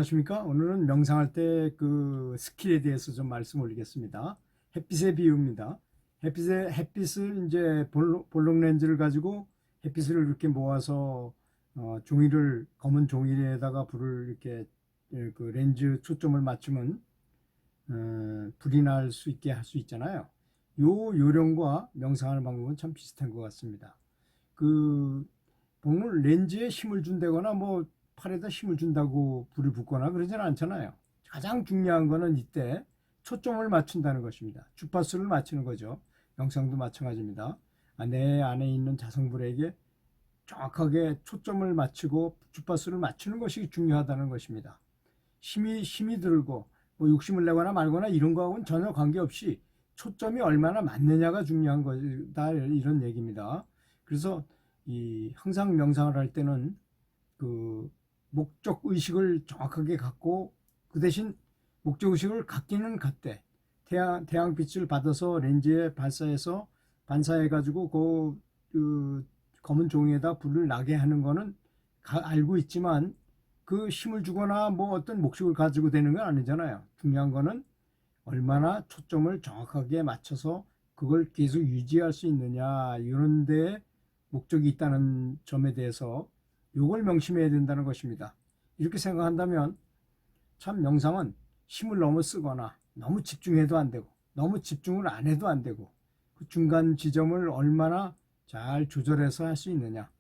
안녕하십니까? 오늘은 명상할 때 그 스킬에 대해서 좀 말씀 올리겠습니다. 햇빛의 비유입니다. 햇빛을 이제 볼록 렌즈를 가지고 햇빛을 이렇게 모아서 종이를 검은 종이에다가 불을 이렇게 그 렌즈 초점을 맞추면 불이 날 수 있게 할 수 있잖아요. 요 요령과 명상하는 방법은 참 비슷한 것 같습니다. 그 보면 렌즈에 힘을 준다거나 뭐 팔에다 힘을 준다고 불을 붙거나 그러지는 않잖아요. 가장 중요한 거는 이때 초점을 맞춘다는 것입니다. 주파수를 맞추는 거죠. 명상도 마찬가지입니다. 내 안에 있는 자성불에게 정확하게 초점을 맞추고 주파수를 맞추는 것이 중요하다는 것입니다. 힘이 들고 뭐 욕심을 내거나 말거나 이런 거하고는 전혀 관계없이 초점이 얼마나 맞느냐가 중요한 거다, 이런 얘기입니다. 그래서 항상 명상을 할 때는 그 목적 의식을 정확하게 갖고, 그 대신 목적 의식을 갖기는 갖되 태양빛을 받아서 렌즈에 반사해 가지고 그 검은 종이에다 불을 나게 하는 거는 알고 있지만, 그 힘을 주거나 뭐 어떤 목적을 가지고 되는 건 아니잖아요. 중요한 거는 얼마나 초점을 정확하게 맞춰서 그걸 계속 유지할 수 있느냐, 이런 데 목적이 있다는 점에 대해서 이걸 명심해야 된다는 것입니다. 이렇게 생각한다면 참 명상은 힘을 너무 쓰거나 너무 집중해도 안 되고 너무 집중을 안 해도 안 되고, 그 중간 지점을 얼마나 잘 조절해서 할 수 있느냐.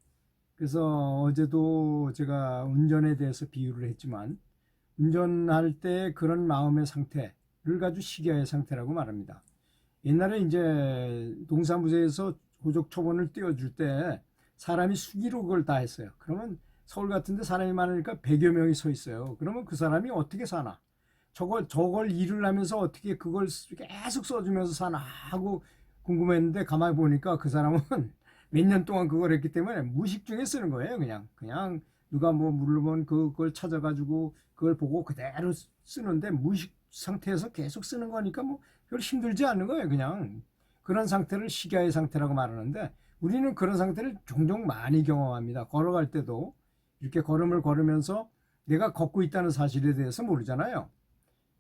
그래서 어제도 제가 운전에 대해서 비유를 했지만, 운전할 때 그런 마음의 상태를 가지고 시기의 상태라고 말합니다. 옛날에 이제 동사무소에서 고속 초본을 띄워줄 때 사람이 수기로 그걸 다 했어요. 그러면 서울 같은데 사람이 많으니까 100여 명이 서 있어요. 그러면 그 사람이 어떻게 사나? 저걸 일을 하면서 어떻게 그걸 계속 써주면서 사나 하고 궁금했는데, 가만히 보니까 그 사람은 몇 년 동안 그걸 했기 때문에 무의식 중에 쓰는 거예요. 그냥 누가 뭐 물으면 그걸 찾아가지고 그걸 보고 그대로 쓰는데, 무의식 상태에서 계속 쓰는 거니까 뭐 별 힘들지 않는 거예요. 그냥 그런 상태를 식야의 상태라고 말하는데, 우리는 그런 상태를 종종 많이 경험합니다. 걸어갈 때도 이렇게 걸음을 걸으면서 내가 걷고 있다는 사실에 대해서 모르잖아요.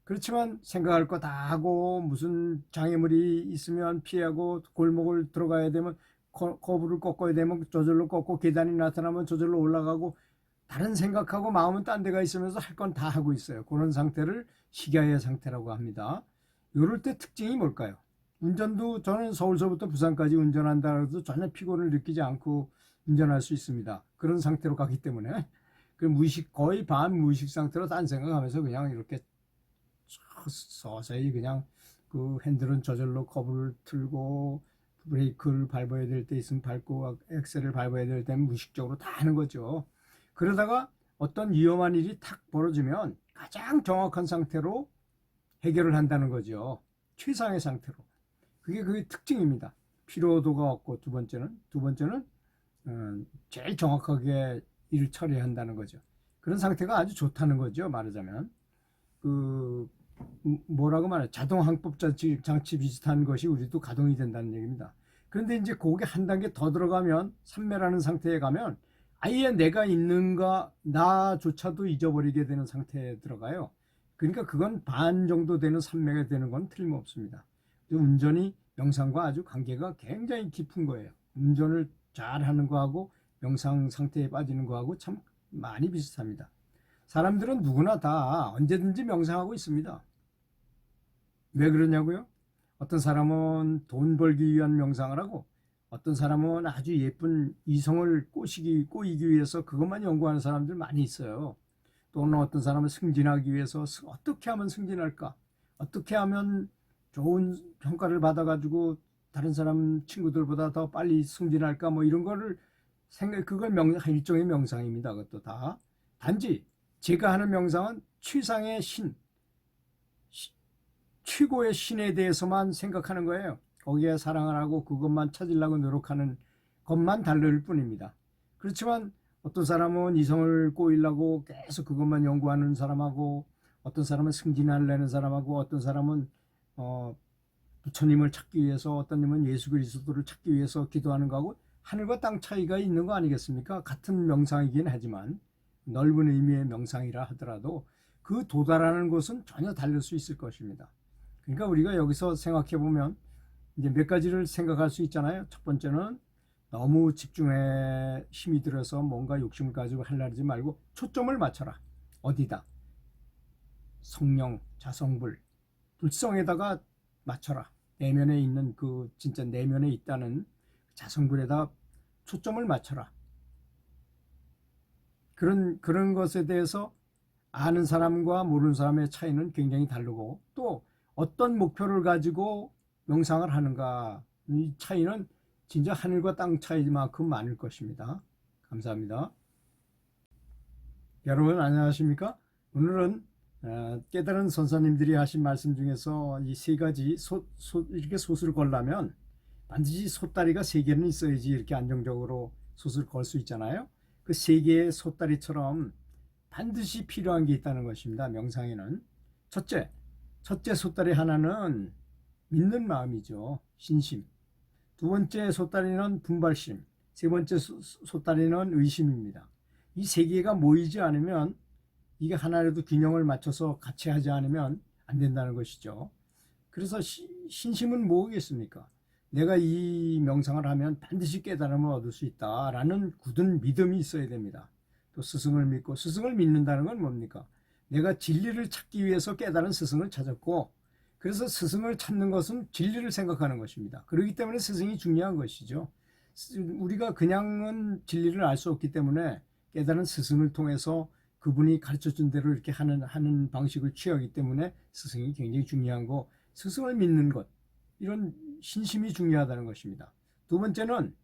그렇지만 생각할 거 다 하고, 무슨 장애물이 있으면 피하고, 골목을 들어가야 되면 커브를 꺾어야 되면 저절로 꺾고, 계단이 나타나면 저절로 올라가고, 다른 생각하고 마음은 딴 데가 있으면서 할 건 다 하고 있어요. 그런 상태를 식야의 상태라고 합니다. 이럴 때 특징이 뭘까요? 운전도 저는 서울서부터 부산까지 운전한다 해도 전혀 피곤을 느끼지 않고 운전할 수 있습니다. 그런 상태로 가기 때문에 그 무의식, 거의 반무의식 상태로 딴 생각하면서 그냥 이렇게 서서히 그냥 그 핸들은 저절로 커브를 틀고, 브레이크를 밟아야 될 때 있으면 밟고, 엑셀을 밟아야 될 때는 무의식적으로 다 하는 거죠. 그러다가 어떤 위험한 일이 탁 벌어지면 가장 정확한 상태로 해결을 한다는 거죠. 최상의 상태로. 그게 특징입니다. 피로도가 없고, 두 번째는 제일 정확하게 일을 처리한다는 거죠. 그런 상태가 아주 좋다는 거죠. 말하자면 그 뭐라고 말해, 자동 항법 장치 비슷한 것이 우리도 가동이 된다는 얘기입니다. 그런데 이제 거기 한 단계 더 들어가면, 산매라는 상태에 가면 아예 내가 있는가 나조차도 잊어버리게 되는 상태에 들어가요. 그러니까 그건 반 정도 되는 산매가 되는 건 틀림없습니다. 운전이 명상과 아주 관계가 굉장히 깊은 거예요. 운전을 잘하는 거하고 명상 상태에 빠지는 거하고 참 많이 비슷합니다. 사람들은 누구나 다 언제든지 명상하고 있습니다. 왜 그러냐고요? 어떤 사람은 돈 벌기 위한 명상을 하고, 어떤 사람은 아주 예쁜 이성을 꼬이기 위해서 그것만 연구하는 사람들 많이 있어요. 또는 어떤 사람은 승진하기 위해서 어떻게 하면 승진할까? 어떻게 하면 좋은 평가를 받아가지고 다른 사람 친구들보다 더 빨리 승진할까? 뭐 이런 거를 그걸 일종의 명상입니다. 그것도 다. 단지 제가 하는 명상은 최상의 최고의 신에 대해서만 생각하는 거예요. 거기에 사랑을 하고 그것만 찾으려고 노력하는 것만 다를 뿐입니다. 그렇지만 어떤 사람은 이성을 꼬이려고 계속 그것만 연구하는 사람하고, 어떤 사람은 승진하려는 사람하고, 어떤 사람은 부처님을 찾기 위해서, 어떤 님은 예수 그리스도를 찾기 위해서 기도하는 거하고 하늘과 땅 차이가 있는 거 아니겠습니까? 같은 명상이긴 하지만, 넓은 의미의 명상이라 하더라도 그 도달하는 곳은 전혀 다를 수 있을 것입니다. 그러니까 우리가 여기서 생각해 보면 이제 몇 가지를 생각할 수 있잖아요. 첫 번째는 너무 집중에 힘이 들어서 뭔가 욕심을 가지고 하려지 말고 초점을 맞춰라. 어디다? 성령, 자성불, 불성에다가 맞춰라. 내면에 있는 그 진짜 내면에 있다는 자성불에다 초점을 맞춰라. 그런 것에 대해서 아는 사람과 모르는 사람의 차이는 굉장히 다르고, 또 어떤 목표를 가지고 명상을 하는가, 이 차이는 진짜 하늘과 땅 차이만큼 많을 것입니다. 감사합니다. 여러분 안녕하십니까? 오늘은 깨달은 선사님들이 하신 말씀 중에서 이 세 가지 이렇게 솥을 걸려면 반드시 솥다리가 세 개는 있어야지 이렇게 안정적으로 솥을 걸 수 있잖아요. 그 세 개의 솥다리처럼 반드시 필요한 게 있다는 것입니다. 명상에는 첫째 솥다리 하나는 믿는 마음이죠. 신심. 두 번째 솥다리는 분발심. 세 번째 솥다리는 의심입니다. 이 세 개가 모이지 않으면, 이게 하나라도 균형을 맞춰서 같이 하지 않으면 안 된다는 것이죠. 그래서 신심은 뭐겠습니까? 내가 이 명상을 하면 반드시 깨달음을 얻을 수 있다라는 굳은 믿음이 있어야 됩니다. 또 스승을 믿고, 스승을 믿는다는 건 뭡니까? 내가 진리를 찾기 위해서 깨달은 스승을 찾았고, 그래서 스승을 찾는 것은 진리를 생각하는 것입니다. 그렇기 때문에 스승이 중요한 것이죠. 우리가 그냥은 진리를 알 수 없기 때문에 깨달은 스승을 통해서 그분이 가르쳐준 대로 이렇게 하는 방식을 취하기 때문에 스승이 굉장히 중요한 거, 스승을 믿는 것, 이런 신심이 중요하다는 것입니다. 두 번째는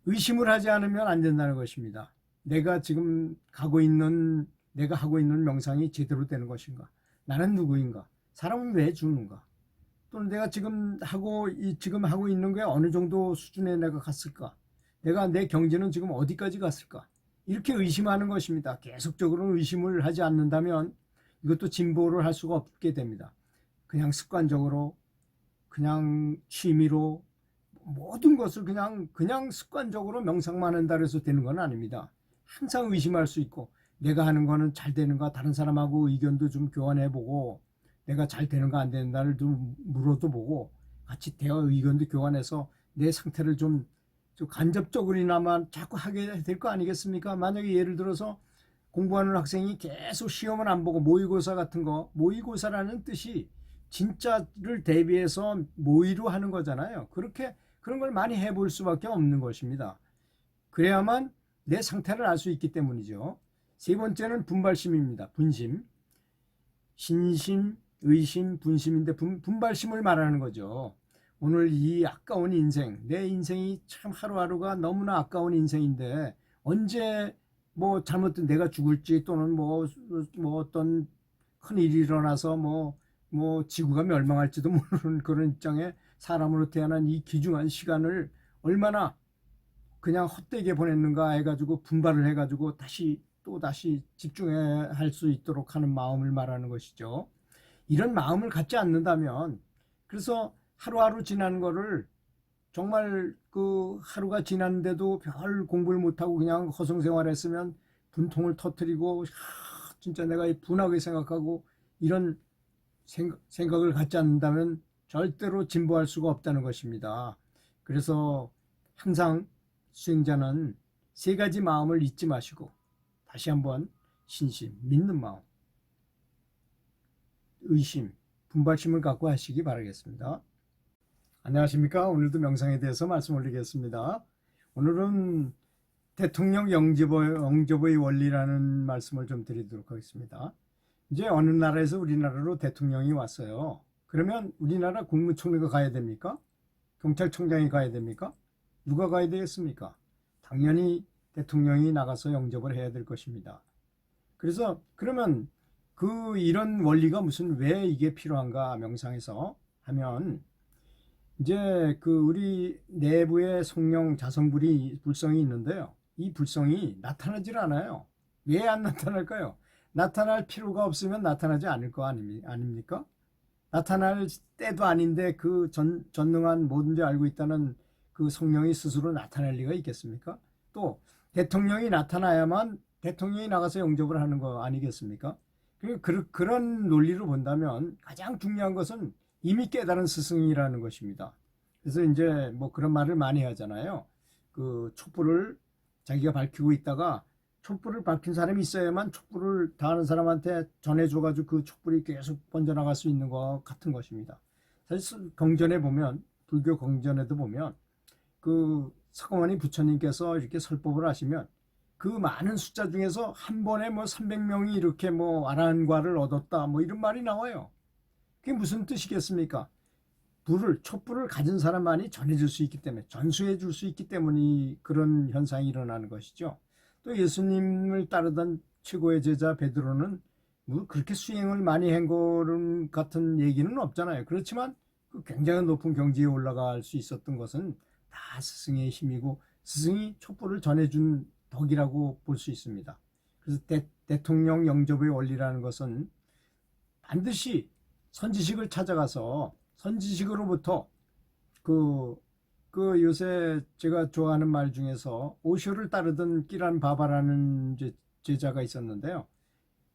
의심을 하지 않으면 안 된다는 것입니다. 내가 하고 있는 명상이 제대로 되는 것인가? 나는 누구인가? 사람은 왜 죽는가? 또는 내가 지금 하고 있는 게 어느 정도 수준에 내가 갔을까? 내 경지는 지금 어디까지 갔을까? 이렇게 의심하는 것입니다. 계속적으로 의심을 하지 않는다면 이것도 진보를 할 수가 없게 됩니다. 그냥 습관적으로, 그냥 취미로 모든 것을 그냥 습관적으로 명상만 한다 해서 되는 건 아닙니다. 항상 의심할 수 있고, 내가 하는 거는 잘 되는가, 다른 사람하고 의견도 좀 교환해보고, 내가 잘 되는가 안 되는가를 좀 물어도 보고, 같이 대화 의견도 교환해서 내 상태를 좀 간접적으로나마 자꾸 하게 될 거 아니겠습니까? 만약에 예를 들어서 공부하는 학생이 계속 시험을 안 보고 모의고사 같은 거, 모의고사라는 뜻이 진짜를 대비해서 모의로 하는 거잖아요. 그런 걸 많이 해볼 수밖에 없는 것입니다. 그래야만 내 상태를 알 수 있기 때문이죠. 세 번째는 분발심입니다. 분심. 신심, 의심, 분심인데 분발심을 말하는 거죠. 오늘 이 아까운 인생, 내 인생이 참 하루하루가 너무나 아까운 인생인데, 언제 잘못된 내가 죽을지, 또는 어떤 큰 일이 일어나서 지구가 멸망할지도 모르는 그런 입장에 사람으로 태어난 이 귀중한 시간을 얼마나 그냥 헛되게 보냈는가 해가지고 분발을 해가지고 다시 집중할 수 있도록 하는 마음을 말하는 것이죠. 이런 마음을 갖지 않는다면, 그래서 하루하루 지나는 거를 정말 그 하루가 지났는데도 별 공부를 못하고 그냥 허송생활했으면 분통을 터뜨리고, 진짜 내가 분하게 생각하고, 이런 생각을 갖지 않는다면 절대로 진보할 수가 없다는 것입니다. 그래서 항상 수행자는 세 가지 마음을 잊지 마시고, 다시 한번 신심, 믿는 마음, 의심, 분발심을 갖고 하시기 바라겠습니다. 안녕하십니까? 오늘도 명상에 대해서 말씀 올리겠습니다. 오늘은 대통령 영접의 원리라는 말씀을 좀 드리도록 하겠습니다. 이제 어느 나라에서 우리나라로 대통령이 왔어요. 그러면 우리나라 국무총리가 가야 됩니까? 경찰청장이 가야 됩니까? 누가 가야 되겠습니까? 당연히 대통령이 나가서 영접을 해야 될 것입니다. 그래서 그러면 이런 원리가 왜 이게 필요한가 명상에서 하면, 이제 우리 내부에 성령, 불성이 있는데요. 이 불성이 나타나질 않아요. 왜 안 나타날까요? 나타날 필요가 없으면 나타나지 않을 거 아닙니까? 나타날 때도 아닌데 전능한 뭐든지 알고 있다는 그 성령이 스스로 나타날 리가 있겠습니까? 또 대통령이 나타나야만 대통령이 나가서 영접을 하는 거 아니겠습니까? 그런 논리로 본다면 가장 중요한 것은 이미 깨달은 스승이라는 것입니다. 그래서 이제 뭐 그런 말을 많이 하잖아요. 그 촛불을 자기가 밝히고 있다가 촛불을 밝힌 사람이 있어야만 촛불을 다른 사람한테 전해줘가지고 그 촛불이 계속 번져나갈 수 있는 것 같은 것입니다. 사실 경전에 보면, 불교 경전에도 보면 그 서가모니 부처님께서 이렇게 설법을 하시면 그 많은 숫자 중에서 한 번에 뭐 300명이 이렇게 뭐 아라한과를 얻었다 뭐 이런 말이 나와요. 그게 무슨 뜻이겠습니까? 촛불을 가진 사람만이 전해줄 수 있기 때문에, 전수해 줄 수 있기 때문에 그런 현상이 일어나는 것이죠. 또 예수님을 따르던 최고의 제자 베드로는 뭐 그렇게 수행을 많이 한 거는 같은 얘기는 없잖아요. 그렇지만 그 굉장히 높은 경지에 올라갈 수 있었던 것은 다 스승의 힘이고 스승이 촛불을 전해준 덕이라고 볼 수 있습니다. 그래서 대통령 영접의 원리라는 것은 반드시 선지식을 찾아가서 선지식으로부터 그 요새 제가 좋아하는 말 중에서 오쇼를 따르던 끼란 바바라는 제자가 있었는데요.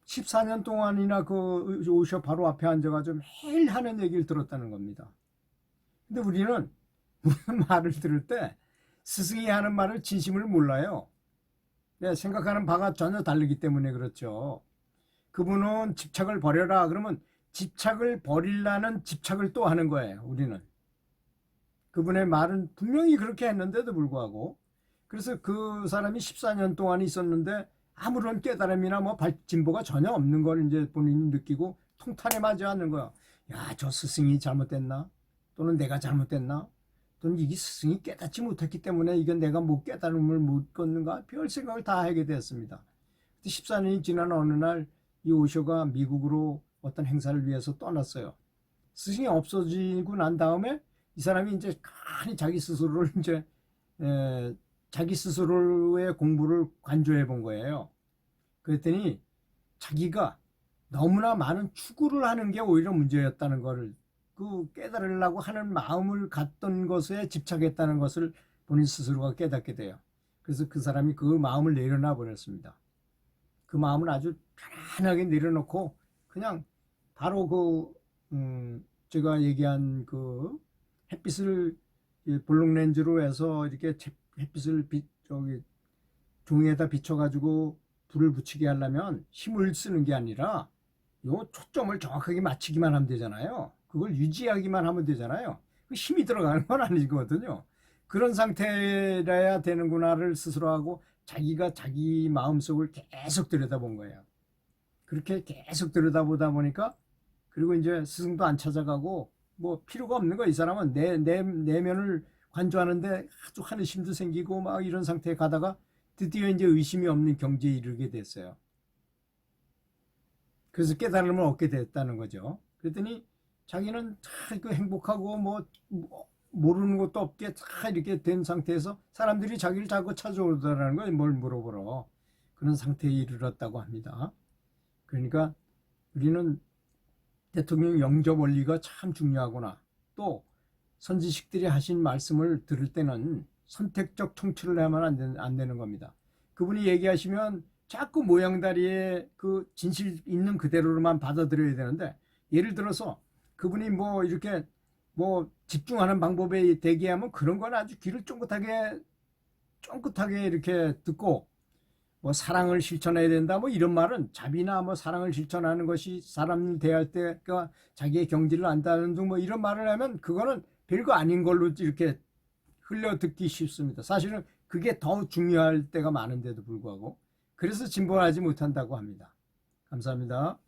14년 동안이나 그 오쇼 바로 앞에 앉아가지고 매일 하는 얘기를 들었다는 겁니다. 근데 우리는 무슨 말을 들을 때 스승이 하는 말을 진심을 몰라요. 생각하는 바가 전혀 다르기 때문에 그렇죠. 그분은 집착을 버려라 그러면 집착을 버리려는 집착을 또 하는 거예요. 우리는. 그분의 말은 분명히 그렇게 했는데도 불구하고, 그래서 그 사람이 14년 동안 있었는데 아무런 깨달음이나 뭐 진보가 전혀 없는 걸 이제 본인이 느끼고 통탄에 맞지 않는 거야. 야, 저 스승이 잘못됐나? 또는 내가 잘못됐나? 또는 이게 스승이 깨닫지 못했기 때문에 이건 내가 못 깨달음을 못 걷는가? 별 생각을 다 하게 되었습니다. 14년이 지난 어느 날 이 오쇼가 미국으로 어떤 행사를 위해서 떠났어요. 스승이 없어지고 난 다음에 이 사람이 이제 간이 자기 스스로를 이제 자기 스스로의 공부를 관조해 본 거예요. 그랬더니 자기가 너무나 많은 추구를 하는 게 오히려 문제였다는 것을, 그 깨달으려고 하는 마음을 갖던 것에 집착했다는 것을 본인 스스로가 깨닫게 돼요. 그래서 그 사람이 그 마음을 내려놔 버렸습니다. 그 마음을 아주 편안하게 내려놓고 그냥 바로 제가 얘기한 그 햇빛을 볼록 렌즈로 해서 이렇게 햇빛을 종이에다 비춰가지고 불을 붙이게 하려면 힘을 쓰는 게 아니라 요 초점을 정확하게 맞추기만 하면 되잖아요. 그걸 유지하기만 하면 되잖아요. 힘이 들어가는 건 아니거든요. 그런 상태라야 되는구나를 스스로 하고 자기가 자기 마음속을 계속 들여다본 거예요. 그렇게 계속 들여다보다 보니까, 그리고 이제 스승도 안 찾아가고 뭐 필요가 없는 거야. 이 사람은 내면을 관조하는데 아주 하늘심도 생기고 막 이런 상태에 가다가 드디어 이제 의심이 없는 경지에 이르게 됐어요. 그래서 깨달음을 얻게 됐다는 거죠. 그랬더니 자기는 다 행복하고 뭐 모르는 것도 없게 다 이렇게 된 상태에서 사람들이 자기를 자꾸 찾아오더라는 거예요. 뭘 물어보러. 그런 상태에 이르렀다고 합니다. 그러니까 우리는 대통령 영접 원리가 참 중요하구나. 또 선지식들이 하신 말씀을 들을 때는 선택적 청취를 하면 안 되는 겁니다. 그분이 얘기하시면 자꾸 모양다리에 그 진실 있는 그대로만 받아들여야 되는데, 예를 들어서 그분이 뭐 이렇게 뭐 집중하는 방법에 대기하면 그런 건 아주 귀를 쫑긋하게 이렇게 듣고, 뭐 사랑을 실천해야 된다 뭐 이런 말은, 자비나 뭐 사랑을 실천하는 것이 사람 대할 때가 자기의 경지를 안다는 등 뭐 이런 말을 하면 그거는 별거 아닌 걸로 이렇게 흘려 듣기 쉽습니다. 사실은 그게 더 중요할 때가 많은데도 불구하고, 그래서 진보하지 못한다고 합니다. 감사합니다.